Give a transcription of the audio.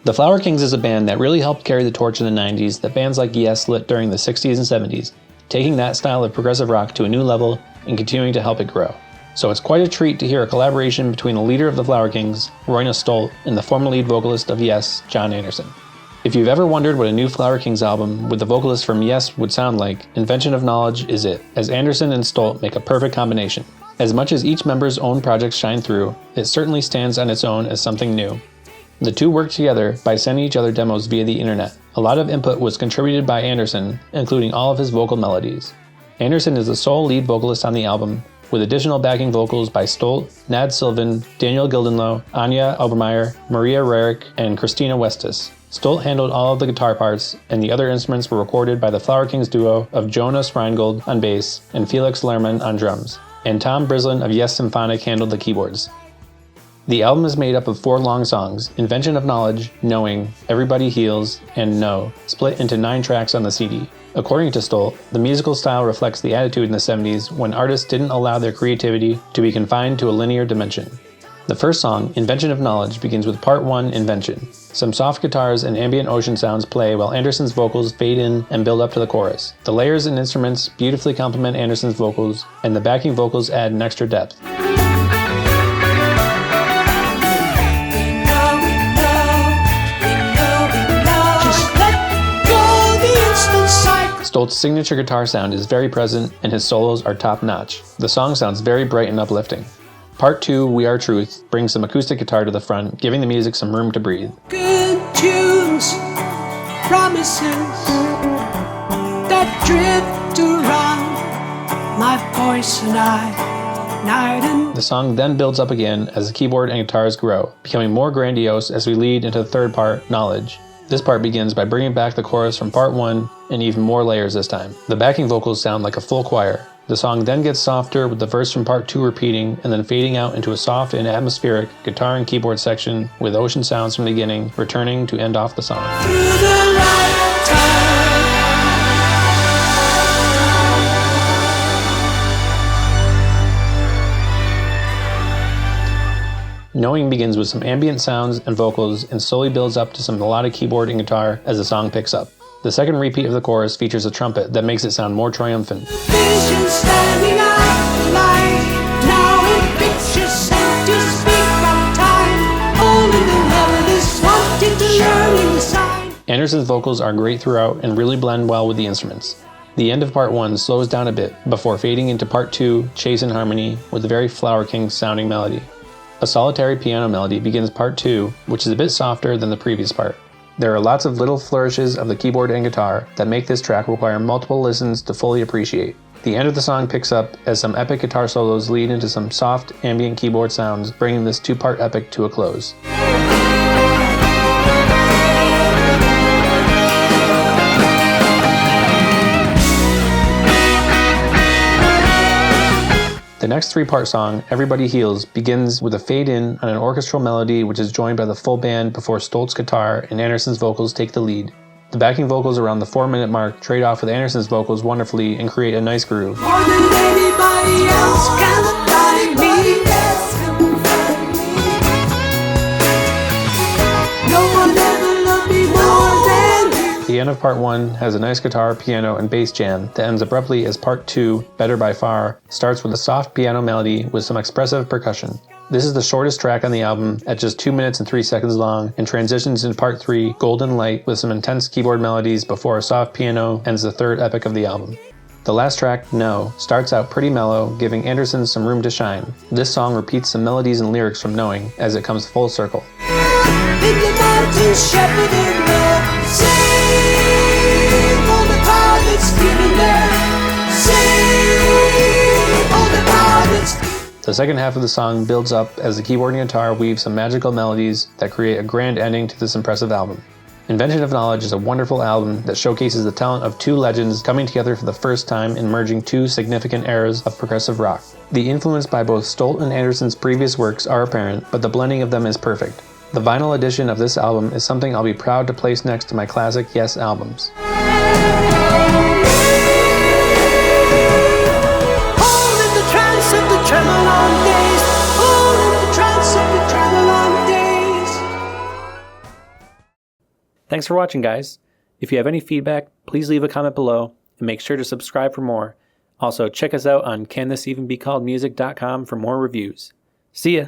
The Flower Kings is a band that really helped carry the torch in the 90s that bands like Yes lit during the 60s and 70s, taking that style of progressive rock to a new level and continuing to help it grow. So it's quite a treat to hear a collaboration between the leader of the Flower Kings, Roine Stolt, and the former lead vocalist of Yes, Jon Anderson. If you've ever wondered what a new Flower Kings album with the vocalist from Yes would sound like, Invention of Knowledge is it, as Anderson and Stolt make a perfect combination. As much as each member's own projects shine through, it certainly stands on its own as something new. The two worked together by sending each other demos via the internet. A lot of input was contributed by Anderson, including all of his vocal melodies. Anderson is the sole lead vocalist on the album, with additional backing vocals by Stolt, Nad Sylvan, Daniel Gildenlow, Anya Obermeyer, Maria Rarick, and Christina Westus. Stolt handled all of the guitar parts, and the other instruments were recorded by the Flower Kings duo of Jonas Reingold on bass and Felix Lerman on drums, and Tom Brislin of Yes Symphonic handled the keyboards. The album is made up of 4 long songs: Invention of Knowledge, Knowing, Everybody Heals, and No, split into 9 tracks on the CD. According to Stolt, the musical style reflects the attitude in the 70s when artists didn't allow their creativity to be confined to a linear dimension. The first song, Invention of Knowledge, begins with Part 1, Invention. Some soft guitars and ambient ocean sounds play while Anderson's vocals fade in and build up to the chorus. The layers and instruments beautifully complement Anderson's vocals, and the backing vocals add an extra depth. Stolt's signature guitar sound is very present and his solos are top-notch. The song sounds very bright and uplifting. Part 2, We Are Truth, brings some acoustic guitar to the front, giving the music some room to breathe. Good tunes, promises that drift around my voice and I, night and... The song then builds up again as the keyboard and guitars grow, becoming more grandiose as we lead into the third part, Knowledge. This part begins by bringing back the chorus from Part 1 and even more layers this time. The backing vocals sound like a full choir. The song then gets softer with the verse from Part 2 repeating and then fading out into a soft and atmospheric guitar and keyboard section with ocean sounds from the beginning returning to end off the song. Knowing begins with some ambient sounds and vocals and slowly builds up to some melodic keyboard and guitar as the song picks up. The second repeat of the chorus features a trumpet that makes it sound more triumphant. Anderson's vocals are great throughout and really blend well with the instruments. The end of Part 1 slows down a bit before fading into Part 2, Chase and Harmony, with a very Flower King sounding melody. A solitary piano melody begins Part 2, which is a bit softer than the previous part. There are lots of little flourishes of the keyboard and guitar that make this track require multiple listens to fully appreciate. The end of the song picks up as some epic guitar solos lead into some soft ambient keyboard sounds, bringing this 2-part epic to a close. The next 3-part song, Everybody Heals, begins with a fade-in on an orchestral melody which is joined by the full band before Stolt's guitar and Anderson's vocals take the lead. The backing vocals around the 4-minute mark trade off with Anderson's vocals wonderfully and create a nice groove. More than anybody else can find me. No one ever loved me more than you. The end of Part 1 has a nice guitar, piano, and bass jam that ends abruptly as Part 2, Better by Far, starts with a soft piano melody with some expressive percussion. This is the shortest track on the album at just 2 minutes and 3 seconds long and transitions into Part 3, Golden Light, with some intense keyboard melodies before a soft piano ends the third epic of the album. The last track, No, starts out pretty mellow, giving Anderson some room to shine. This song repeats some melodies and lyrics from Knowing as it comes full circle. In the mountains, shepherd in love, sing all the power that's given there. Sing all the power that's given. The second half of the song builds up as the keyboard and guitar weave some magical melodies that create a grand ending to this impressive album. Invention of Knowledge is a wonderful album that showcases the talent of 2 legends coming together for the first time and merging 2 significant eras of progressive rock. The influence by both Stolt and Anderson's previous works are apparent, but the blending of them is perfect. The vinyl edition of this album is something I'll be proud to place next to my classic Yes albums. Thanks for watching, guys. If you have any feedback, please leave a comment below and make sure to subscribe for more. Also, check us out on canthisevenbecalledmusic.com for more reviews. See ya!